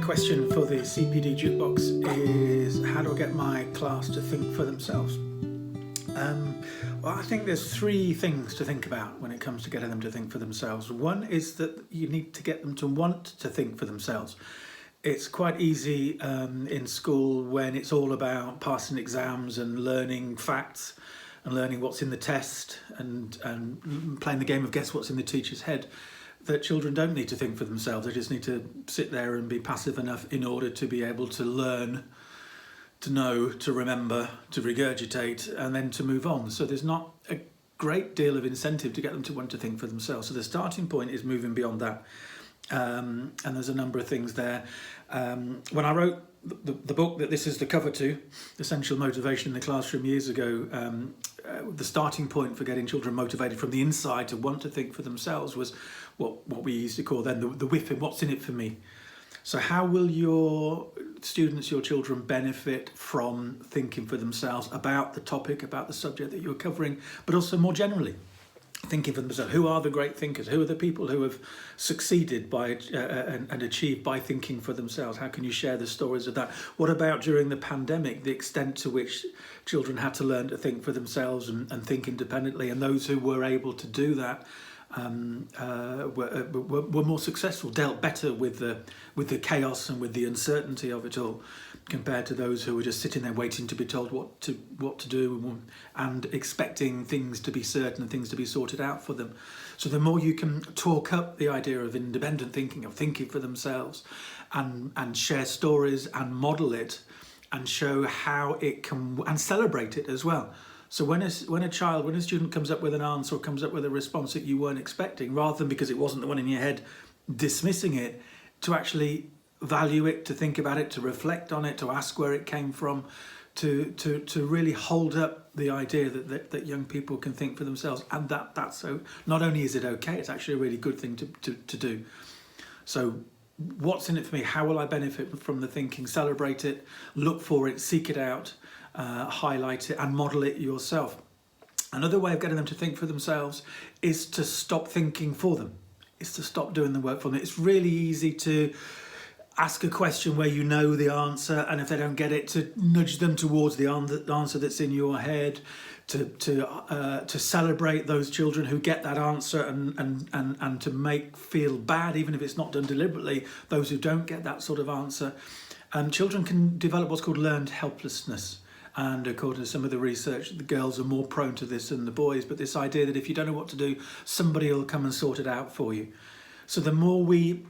question for the CPD Jukebox is, how do I get my class to think for themselves? Well, I think there's three things to think about when it comes to getting them to think for themselves. One is that you need to get them to want to think for themselves. It's quite easy in school when it's all about passing exams and learning facts and learning what's in the test and playing the game of guess what's in the teacher's head, that children don't need to think for themselves. They just need to sit there and be passive enough in order to be able to learn, to know, to remember, to regurgitate, and then to move on. So there's not a great deal of incentive to get them to want to think for themselves. So the starting point is moving beyond that. And there's a number of things there. When I wrote the book that this is the cover to, Essential Motivation in the Classroom, years ago, the starting point for getting children motivated from the inside to want to think for themselves was what we used to call then the whiff, what's in it for me. So how will your students, your children, benefit from thinking for themselves about the topic, about the subject that you're covering, but also more generally? Thinking for themselves. Who are the great thinkers? Who are the people who have succeeded by and achieved by thinking for themselves? How can you share the stories of that? What about during the pandemic, the extent to which children had to learn to think for themselves and think independently, and those who were able to do that were more successful, dealt better with the chaos and with the uncertainty of it all, compared to those who were just sitting there waiting to be told what to do and expecting things to be certain and things to be sorted out for them. So the more you can talk up the idea of independent thinking, of thinking for themselves, and share stories and model it and show how it can, and celebrate it as well. So when a student comes up with an answer or comes up with a response that you weren't expecting, rather than because it wasn't the one in your head, dismissing it, to actually value it, to think about it, to reflect on it, to ask where it came from, to really hold up the idea that young people can think for themselves, and that's so. Not only is it okay, it's actually a really good thing to do. So what's in it for me? How will I benefit from the thinking? Celebrate it, look for it, seek it out, highlight it, and model it yourself. Another way of getting them to think for themselves is to stop thinking for them. It's to stop doing the work for them. It's really easy to ask a question where you know the answer, and if they don't get it, to nudge them towards the answer that's in your head, to celebrate those children who get that answer, and to make feel bad, even if it's not done deliberately, those who don't get that sort of answer. Children can develop what's called learned helplessness. And according to some of the research, the girls are more prone to this than the boys, but this idea that if you don't know what to do, somebody will come and sort it out for you. So the more we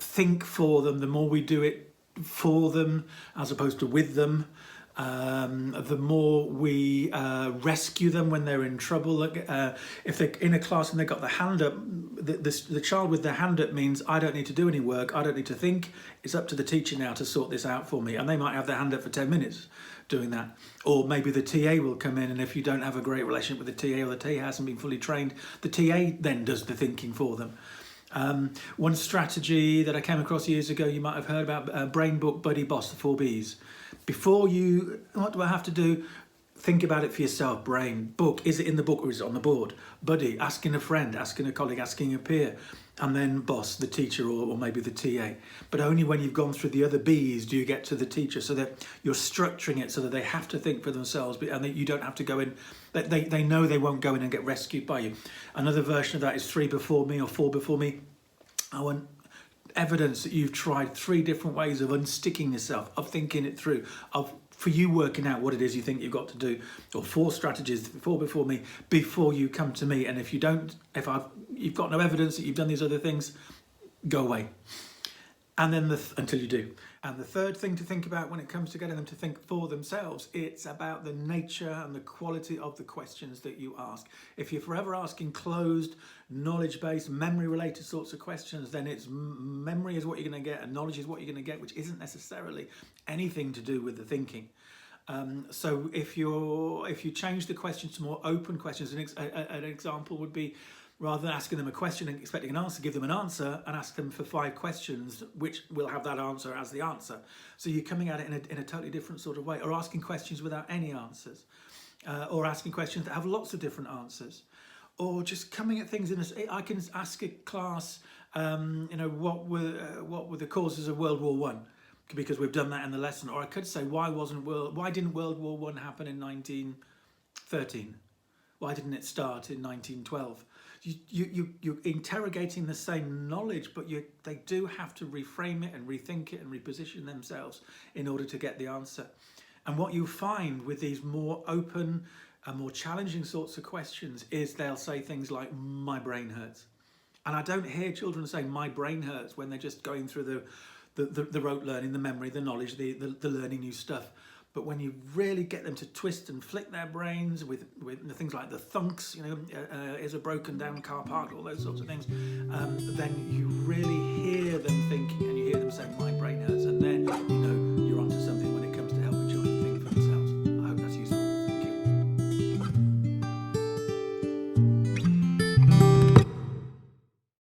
think for them, the more we do it for them as opposed to with them, the more we rescue them when they're in trouble. If they're in a class and they've got the hand up, the child with their hand up means, I don't need to do any work, I don't need to think, it's up to the teacher now to sort this out for me. And they might have their hand up for 10 minutes doing that. Or maybe the TA will come in, and if you don't have a great relationship with the TA, or the TA hasn't been fully trained, the TA then does the thinking for them. One strategy that I came across years ago, you might have heard about, Brain, Book, Buddy, Boss, the 4 Bs. Before you, what do I have to do? Think about it for yourself. Brain. Book, is it in the book or is it on the board? Buddy, asking a friend, asking a colleague, asking a peer. And then boss, the teacher, or maybe the TA. But only when you've gone through the other Bs do you get to the teacher, so that you're structuring it so that they have to think for themselves, and that you don't have to go in. They know they won't go in and get rescued by you. Another version of that is 3 before me or 4 before me. I want evidence that you've tried 3 different ways of unsticking yourself, of thinking it through, for you working out what it is you think you've got to do, or 4 strategies, 4 before me, before you come to me. And if you don't, you've got no evidence that you've done these other things, go away. And then until you do. And the third thing to think about when it comes to getting them to think for themselves, it's about the nature and the quality of the questions that you ask. If you're forever asking closed, knowledge-based, memory-related sorts of questions, then it's memory is what you're going to get and knowledge is what you're going to get, which isn't necessarily anything to do with the thinking. So if you change the questions to more open questions, an example would be, rather than asking them a question and expecting an answer, give them an answer and ask them for 5 questions, which will have that answer as the answer. So you're coming at it in a totally different sort of way, or asking questions without any answers, or asking questions that have lots of different answers. or just coming at things in a. I can ask a class, what were the causes of World War One, because we've done that in the lesson. Or I could say, why didn't World War One happen in 1913? Why didn't it start in 1912? You're interrogating the same knowledge, but they do have to reframe it and rethink it and reposition themselves in order to get the answer. And what you find with these more open and more challenging sorts of questions is they'll say things like, my brain hurts. And I don't hear children say, my brain hurts, when they're just going through the rote learning, the memory, the knowledge, the learning new stuff. But when you really get them to twist and flick their brains with things like the thunks, is a broken down car parked, all those sorts of things, then you really hear them thinking, and you hear them saying, my brain hurts.